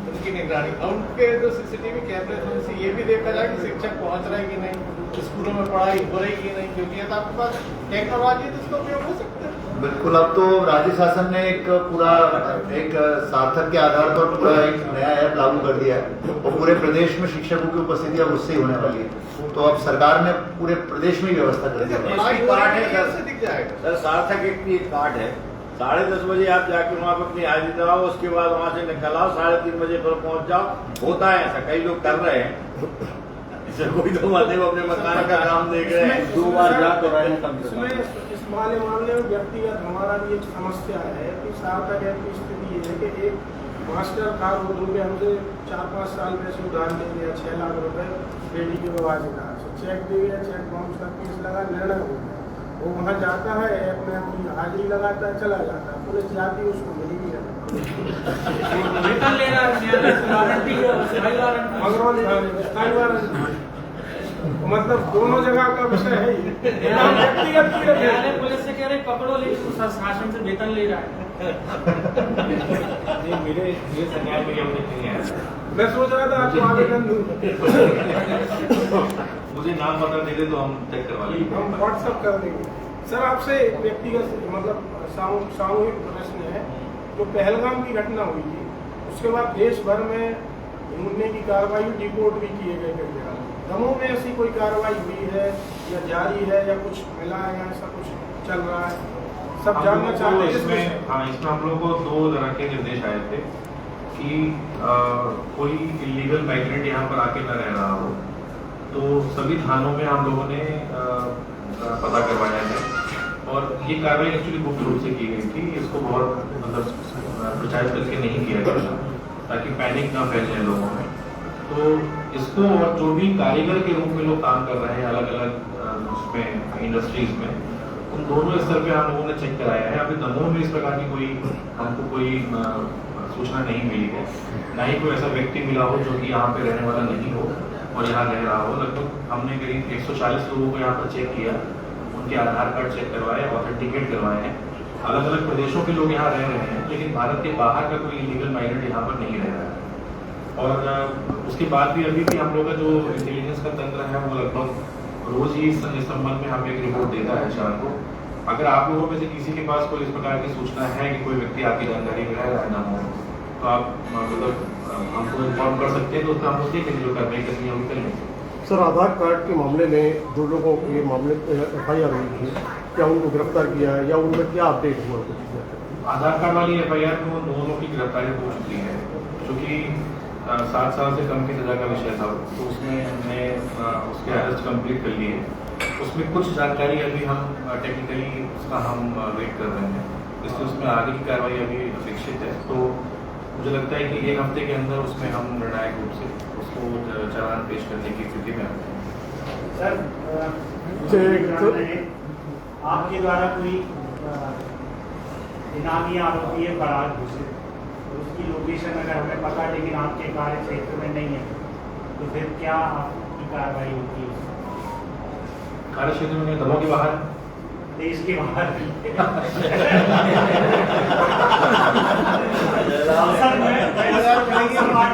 उनकी निगरानी, उनके जो सीसीटीवी कैमरे थे उनसे ये भी देखा जाए कि शिक्षक पहुंच रहे कि नहीं, स्कूलों में पढ़ाई हो रही कि नहीं, क्योंकि तो आपके पास टेक्नोलॉजी है तो इसका उपयोग हो सकता है। बिल्कुल, अब तो राज्य शासन ने एक पूरा एक सार्थक के आधार पर पूरा एक नया ऐप लागू कर दिया है और पूरे प्रदेश में शिक्षकों की उपस्थिति अब उससे ही होने वाली है। तो अब सरकार ने पूरे प्रदेश में ही व्यवस्था कर दी है। सर सार्थक एक कार्ड है, 10:30 बजे आप जाके वहाँ पर अपनी हाजिरी लगाओ, उसके बाद वहाँ से निकल आओ, 3:30 बजे पर पहुँच जाओ। होता है ऐसा, कई लोग कर रहे हैं, इससे कोई तो बात नहीं, वो अपने मकान का काम देख रहे हैं, 2 बार जा तो रहे हैं। इस मामले में व्यक्तिगत हमारा भी एक समस्या है कि सार्थक ऐप की स्थिति ये है कि एक मास्टर था, वो रुपये हमसे 4-5 साल में से उधार ले लिया, 6 लाख रुपए बेटी के विवाह से चेक दे दिया, चेक बाउंस का केस लगा, निर्णय हो गया। वो वहाँ जाता है, ऐप में अपनी हाजिरी लगाता है, चला जाता है, पुलिस जाती है, उसको मिली भी है। मतलब दोनों जगह का विषय है व्यक्तिगत पुलिस से कह रहे पकड़ो, लेकिन शासन से वेतन ले रहा है। मेरे संज्ञान में नहीं है। मैं सोच रहा था आपको आवेदन दूं। मुझे नाम पता दे दे तो हम चेक करवा लेंगे, हम व्हाट्सएप कर देंगे। सर आपसे व्यक्तिगत मतलब सामूहिक प्रश्न है, जो पहलगाम की घटना हुई थी उसके बाद देश भर में ढूंढने की कार्रवाई, डिपोर्ट भी किए गए कई जगह। दमोह में ऐसी कोई कार्रवाई हुई है या जारी है या कुछ मिला है या ऐसा कुछ चल रहा है? सब जानना चाहते हैं इसमें। हाँ, इसमें हम लोग को 2 तरह के निर्देश आए थे कि कोई इलीगल माइग्रेंट यहाँ पर आके न रह रहा हो, तो सभी थानों में हम लोगों ने पता करवाया है और ये कार्रवाई एक्चुअली गुप्त रूप से की गई थी। इसको बहुत मतलब प्रचारित करके नहीं किया गया ताकि पैनिक ना फैल जाए लोगों में। तो इसको और जो भी कारीगर के रूप में लोग काम कर रहे हैं अलग अलग उसमें इंडस्ट्रीज में, उन दोनों स्तर पे हम लोगों ने चेक कराया है। अभी दमोह में इस प्रकार की कोई हमको कोई सूचना नहीं मिली है, ना ही कोई ऐसा व्यक्ति मिला हो जो कि यहाँ पे रहने वाला नहीं हो और यहाँ रह रहा हो। लगभग हमने करीब 140 लोगों को यहाँ पर चेक किया, उनके आधार कार्ड चेक करवाए, ऑथेंटिकेट करवाए हैं। अलग अलग प्रदेशों के लोग यहाँ रह रहे हैं, लेकिन भारत के बाहर का कोई इलीगल माइग्रेंट यहाँ पर नहीं रह रहा है। और उसके बाद भी अभी भी हम लोग का जो इंटेलिजेंस का तंत्र है वो लगभग रोज ही इस संबंध में हमें एक रिपोर्ट देता है शाम को। अगर आप लोगों में से किसी के पास कोई इस प्रकार की सूचना है कि कोई व्यक्ति आपकी जानकारी में रह रहा है ना हो, तो आप मतलब हमको इन्फॉर्म कर सकते हैं, तो उसका हम उसके लिए जो कार्रवाई करनी है हम करेंगे। सर आधार कार्ड के मामले में 2 लोगों के मामले FIR हुई थी, क्या उनको गिरफ्तार किया है या उनमें क्या अपडेट हुआ? कुछ आधार कार्ड वाली FIR में वो 2 लोगों की गिरफ्तारी हो चुकी है, क्योंकि 7 साल से कम की सजा का विषय था, तो उसमें हमने उसके अरेस्ट कंप्लीट कर लिए। उसमें कुछ जानकारी अभी हम टेक्निकली उसका हम वेट कर रहे हैं, इसलिए उसमें आगे की कार्रवाई अभी अपेक्षित है। तो मुझे लगता है कि 1 हफ्ते के अंदर उसमें हम निर्णायक रूप से उसको चालान पेश करने की स्थिति में आते हैं। सर आपके द्वारा कोई इनामी आरोपी है फरार घोषित, उसकी लोकेशन अगर हमें पता है लेकिन आपके कार्य क्षेत्र में नहीं है, तो फिर क्या आपकी कार्रवाई होती है? कार्य क्षेत्र में दमोह के बाहर, देश के बाहर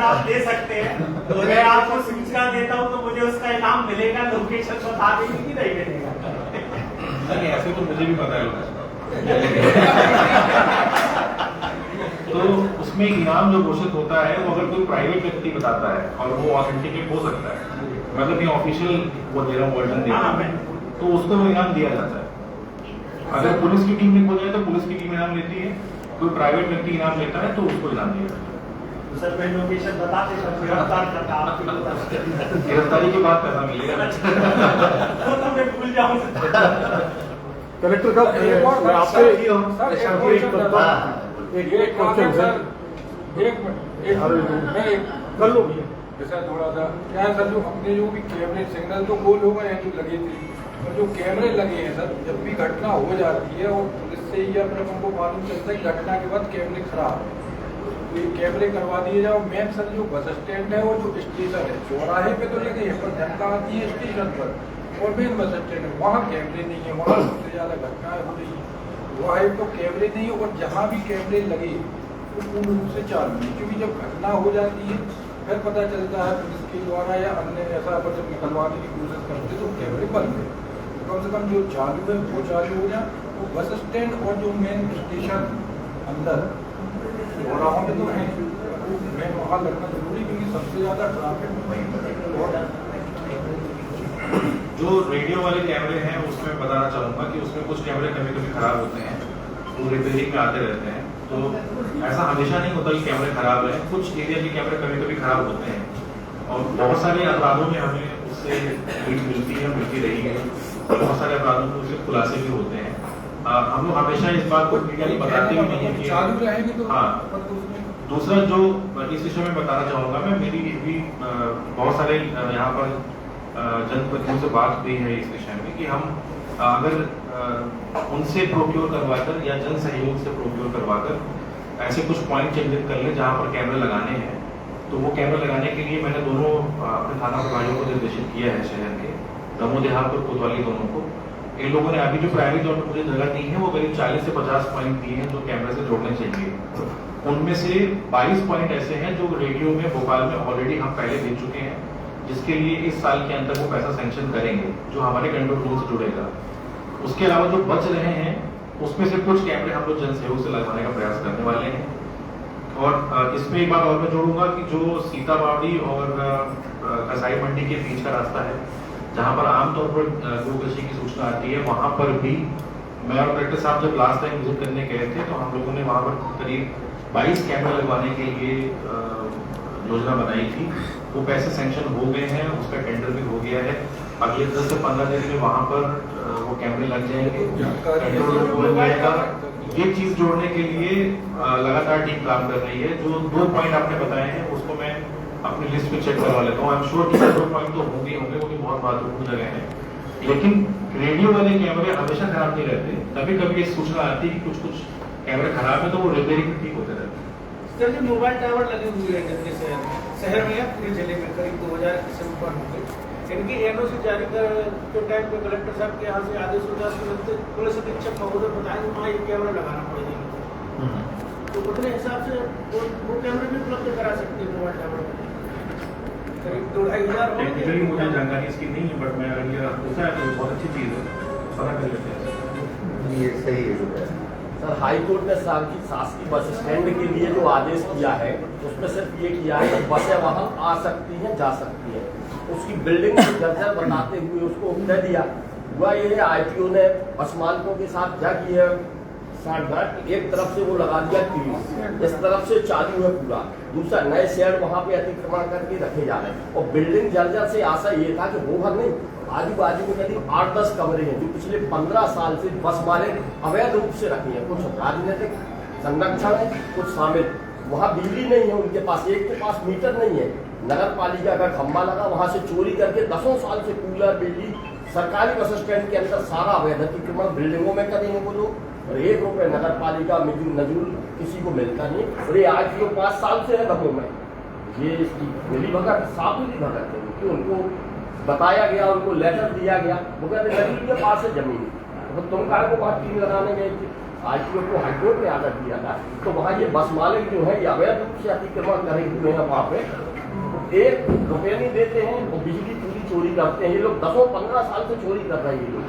आप दे सकते हैं, तो मैं आपको सूचना देता हूँ तो मुझे उसका इनाम मिलेगा, लोकेशन बता देंगे कि नहीं मिलेगा? नहीं ऐसे तो मुझे भी पता है तो उसमें इनाम जो घोषित होता है वो अगर कोई प्राइवेट व्यक्ति बताता है और वो ऑथेंटिकेट हो सकता है, मतलब ये ऑफिशियल वो दे रहा हूँ वर्जन दे रहा हूँ, तो उसको वो इनाम दिया जाता है। अगर पुलिस की टीम में हो जाए तो पुलिस की टीम इनाम लेती है, कोई प्राइवेट व्यक्ति इनाम लेता है तो उसको इनाम दिया जाता है। सर मैं लोकेशन बताते सर गिरफ्तार करता आपको गिरफ्तारी के बाद पैसा मिलेगा। वो तो मैं भूल जाऊँ। कलेक्टर साहब आपसे एक क्वेश्चन सर, कर लो जैसा थोड़ा सा क्या है सर, जो अपने जो भी कैमरे सिग्नल तो गोल हो गए हैं जो लगे थे, और जो कैमरे लगे हैं सर, जब भी घटना हो जाती है और पुलिस से ये अपने हमको मालूम चलता है घटना के बाद कैमरे खराब, तो ये कैमरे करवा दिए जाओ। मेन सर जो बस स्टैंड है और जो स्टेशन है, चौराहे पे तो लगे हैं पर जनता आती है स्टेशन पर, और मेन बस स्टैंड है वहाँ कैमरे नहीं है, वहाँ सबसे ज़्यादा घटनाएं हो रही है। वहाँ एक तो कैमरे नहीं है और जहाँ भी कैमरे लगे तो पूर्ण रूप से चालू है, क्योंकि जब घटना हो जाती है फिर पता चलता है पुलिस के द्वारा या अन्य ऐसा पर जब निकलवाने की कोशिश करते तो कैमरे बंद है। कम से कम जो चालू है वो चालू हो जाए। तो बस स्टैंड और जो मेन स्टेशन अंदर चौराहों में तो है, मेन वहाँ लगना जरूरी, क्योंकि सबसे ज़्यादा ट्रैफिक वहीं पर है। जो रेडियो वाले कैमरे हैं उसमें बताना चाहूँगा कि उसमें कुछ कैमरे कभी कभी खराब होते हैं, वो रिपेयरिंग में आते रहते हैं, तो ऐसा हमेशा नहीं होता कि कैमरे खराब हैं। कुछ एरिया के कैमरे कभी कभी खराब होते हैं और बहुत सारे अपराधों में हमें उससे मिलती रही है, बहुत सारे अपराधों में उससे खुलासे भी होते हैं। हम लोग हमेशा इस बात को मीडिया को बताते भी नहीं है कि हाँ। दूसरा जो इस विषय में बताना चाहूँगा मैं, मेरी भी बहुत सारे यहाँ पर जनप्रतिनिधियों से बात हुई है इस विषय में कि हम अगर उनसे प्रोक्योर करवाकर या जन सहयोग से प्रोक्योर करवाकर ऐसे कुछ पॉइंट चिन्हित कर ले जहाँ पर कैमरे लगाने हैं, तो वो कैमरे लगाने के लिए मैंने दोनों अपने थाना प्रभारियों को निर्देशित किया है शहर के, दमोह देहात और कोतवाली दोनों को। इन लोगों ने अभी जो प्राइवेट तौर पर मुझे जगह दी है वो करीब 40 से 50 पॉइंट दिए हैं जो कैमरे से जोड़ने चाहिए। उनमें से 22 पॉइंट ऐसे हैं जो रेडियो में भोपाल में ऑलरेडी हम पहले दे चुके हैं, जिसके लिए इस साल के अंदर वो पैसा सैंक्शन करेंगे जो हमारे कंट्रोल रूम से जुड़ेगा। उसके अलावा जो बच रहे हैं उसमें से कुछ कैमरे हम लोग जन सहयोग से लगवाने का प्रयास करने वाले हैं। और इसमें एक बात और मैं जोड़ूंगा कि जो सीताबाड़ी और कसाई मंडी के बीच का रास्ता है जहां पर आमतौर पर गोकशी की सूचना आती है, वहां पर भी मैं और कलेक्टर साहब जब लास्ट टाइम विजिट करने गए थे तो हम लोगों ने वहां पर करीब 22 कैमरे लगवाने के लिए योजना बनाई थी। वो पैसे सैंक्शन हो गए हैं, उसका टेंडर भी हो गया है। अगले 10 से 15 दिन में वहां पर वो कैमरे लग जाएंगे, ये चीज जोड़ने के लिए लगातार टीम काम कर रही है। जो 2 पॉइंट आपने बताए हैं उसको मैं अपनी लिस्ट में चेक करवा लेता हूँ। आई एम श्योर कि 2 पॉइंट तो होंगे क्योंकि बहुत महत्वपूर्ण जगह है। लेकिन रेडियो वाले कैमरे हमेशा खराब नहीं रहते, कभी कभी ये सूचना आती है कि कुछ कैमरे खराब है तो वो रिपेयरिंग ठीक होते रहते हैं। सर जो मोबाइल टावर लगे हुए हैं जबकि शहर में या पूरे जिले में करीब 2000 से ऊपर होंगे, इनकी एनओसी जारी कर के टाइम पे कलेक्टर साहब के यहाँ से आदेश हो जाते पुलिस अधीक्षक महोदय बताएं वहाँ एक कैमरा लगाना पड़ेगा, तो उतने हिसाब से वो कैमरे भी उपलब्ध करा सकते हैं मोबाइल टावर में। करीब 2500 टेक्निकली मुझे जानकारी इसकी नहीं है, बट मैं अगर ये पूछा है तो बहुत अच्छी चीज़ है, पता कर लेते हैं। ये सही है सर, हाई कोर्ट ने शासकीय बस स्टैंड के लिए जो आदेश किया है उसमें सिर्फ ये किया है कि बसें वहाँ आ सकती हैं, जा सकती हैं। उसकी बिल्डिंग को जर्जर बनाते हुए उसको कह दिया हुआ ये ITO ने बस मालिकों के साथ क्या किया है, एक तरफ से वो लगा दिया 30, इस तरफ से चालू है पूरा, दूसरा नए शेड वहाँ पे अतिक्रमण करके रखे जा रहे हैं। और बिल्डिंग जर्जर से आशा ये था कि होगा नहीं, आजू बाजू में करीब 8-10 कमरे हैं जो पिछले 15 साल से बस मालिक अवैध रूप से रखे हैं। कुछ राजनीतिक संरक्षण है, कुछ शामिल। वहाँ बिजली नहीं है उनके पास, एक के पास मीटर नहीं है। नगर पालिका का खंभा लगा, वहाँ से चोरी करके 10 साल से कूलर बिजली सरकारी बस स्टैंड के अंदर सारा अवैध अतिक्रमण बिल्डिंगों में करे हैं वो लोग, और 1 रुपये नगर पालिका नजूल किसी को मिलता नहीं। और ये आज जो 5 साल से है दमोह में, ये इसकी मिली भगत साफ मिली भगत है कि उनको बताया गया, उनको लेटर दिया गया, वो कहते नजूल के पास है जमीन, तो तुम काहे को वहाँ टीम लगाने गए थे। ITO को हाईकोर्ट ने आदेश दिया था, तो वहाँ ये बस मालिक जो है ये अवैध रूप से अतिक्रमण करे हुए हैं, वहाँ पे 1 रुपये नहीं देते हैं और बिजली पूरी चोरी करते हैं। ये लोग 10-15 साल से चोरी कर रहे हैं ये लोग।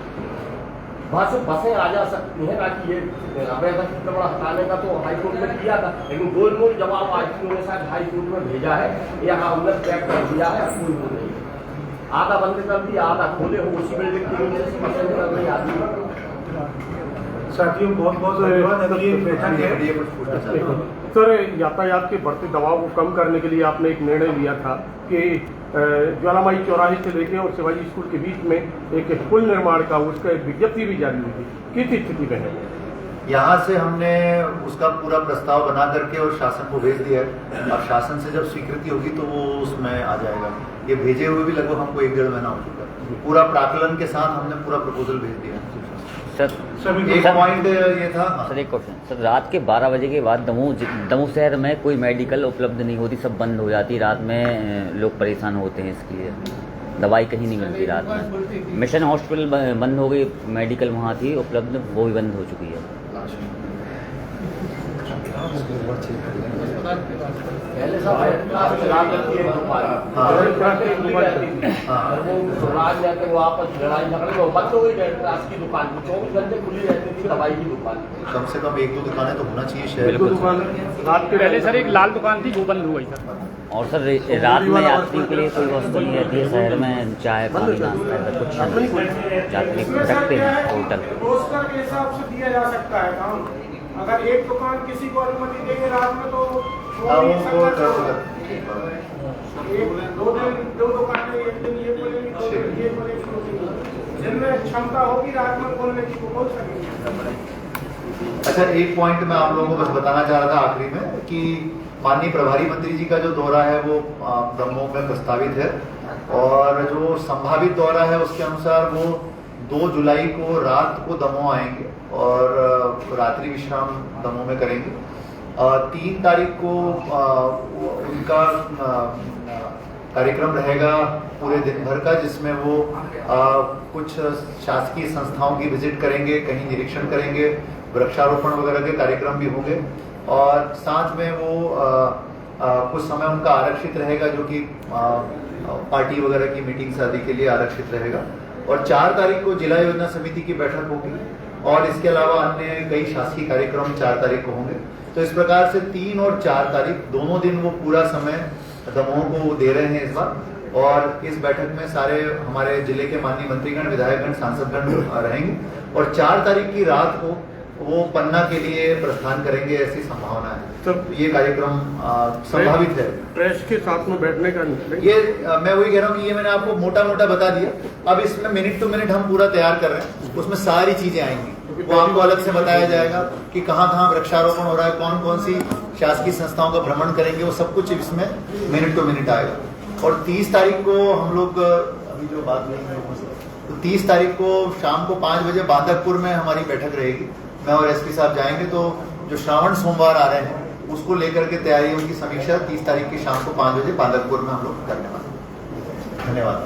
वहाँ से बसें आ जा सकती हैं, ना कि ये अवैध अतिक्रमण हटाने का तो हाईकोर्ट में किया था, लेकिन गोलमोल जवाब आज उन्होंने शायद हाईकोर्ट में भेजा है, यहाँ हमने पैक कर दिया है, कोई वो नहीं है। आधा बंद कर दिया, आधा खोले हो, उसी बिल्डिंग के नीचे से बसें निकल रही आदमी। साथियों बहुत बहुत धन्यवाद। सर, यातायात के बढ़ते दबाव को कम करने के लिए आपने एक निर्णय लिया था कि ज्वालामाई चौराहे से लेकर और शिवाजी स्कूल के बीच में एक पुल निर्माण का उसका एक विज्ञप्ति भी जारी हुई थी, किस स्थिति में है? यहाँ से हमने उसका पूरा प्रस्ताव बना करके और शासन को भेज दिया है। अब शासन से जब स्वीकृति होगी तो वो उसमें आ जाएगा। ये भेजे हुए भी लगभग हमको 1-1.5 महीना हो चुका है। पूरा प्राकलन के साथ हमने पूरा प्रपोजल भेज दिया। सर एक पॉइंट ये था सर, एक क्वेश्चन सर, रात के 12 बजे के बाद दमोह शहर में कोई मेडिकल उपलब्ध नहीं होती, सब बंद हो जाती, रात में लोग परेशान होते हैं, इसके लिए दवाई कहीं नहीं मिलती रात में। मिशन हॉस्पिटल बंद हो गई, मेडिकल वहाँ थी उपलब्ध, वो भी बंद हो चुकी है। पहले सब रात जाके वापस लड़ाई झगड़े में बंद हो गई क्लास की दुकान, 24 घंटे खुली रहती थी दवाई की दुकान। कम से कम 1-2 दुकानें तो होना चाहिए शहर में। पहले सर एक लाल दुकान थी, वो बंद हो गई सर। और सर रात में यात्रियों के लिए कोई वस्तु नहीं रहती है शहर में, चाय पानी नाश्ता कुछ नहीं, यात्री रखते हैं होटल। रोस्टर के हिसाब से दिया जा सकता है काम। अगर एक दुकान किसी को अनुमति देंगे रात में तो दो दुकानें एक दिन ये बोलेंगी, दो दिन ये बोलेंगी, जिनमें क्षमता होगी रात में बोलने की वो बोल सकेंगे। अच्छा, एक पॉइंट मैं आप लोगों को बस बताना चाह रहा था आखिरी में कि माननीय प्रभारी मंत्री जी का जो दौरा है वो दमोह में प्रस्तावित है, और जो संभावित दौरा है उसके अनुसार वो 2 जुलाई को रात को दमोह आएंगे और रात्रि विश्राम दमोह में करेंगे। 3 तारीख को उनका कार्यक्रम रहेगा पूरे दिन भर का, जिसमें वो कुछ शासकीय संस्थाओं की विजिट करेंगे, कहीं निरीक्षण करेंगे, वृक्षारोपण वगैरह के कार्यक्रम भी होंगे, और साथ में वो कुछ समय उनका आरक्षित रहेगा जो कि पार्टी वगैरह की मीटिंग्स आदि के लिए आरक्षित रहेगा। और 4 तारीख को जिला योजना समिति की बैठक होगी, और इसके अलावा अन्य कई शासकीय कार्यक्रम 4 तारीख को होंगे। तो इस प्रकार से 3 और 4 तारीख दोनों दिन वो पूरा समय दमोह को दे रहे हैं इस बार, और इस बैठक में सारे हमारे जिले के माननीय मंत्रीगण, विधायकगण, सांसदगण रहेंगे, और 4 तारीख की रात को वो पन्ना के लिए प्रस्थान करेंगे, ऐसी संभावना है। तो ये कार्यक्रम संभावित है। प्रेस के साथ में बैठने का ये मैं वही कह रहा हूँ कि ये मैंने आपको मोटा मोटा बता दिया। अब इसमें मिनट टू मिनट हम पूरा तैयार कर रहे हैं, उसमें सारी चीजें आएंगी, वो आपको अलग से बताया जाएगा कि कहाँ कहाँ वृक्षारोपण हो रहा है, कौन कौन सी शासकीय संस्थाओं का भ्रमण करेंगे, वो सब कुछ इसमें मिनट टू मिनट आएगा। और 30 तारीख को हम लोग, अभी जो बात नहीं है, तो 30 तारीख को शाम को 5 बजे बांधकपुर में हमारी बैठक रहेगी। मैं और एसपी साहब जाएंगे, तो जो श्रावण सोमवार आ रहे हैं उसको लेकर के तैयारियों की समीक्षा 30 तारीख की शाम को 5 बजे बांधकपुर में हम लोग करने वाले हैं। धन्यवाद।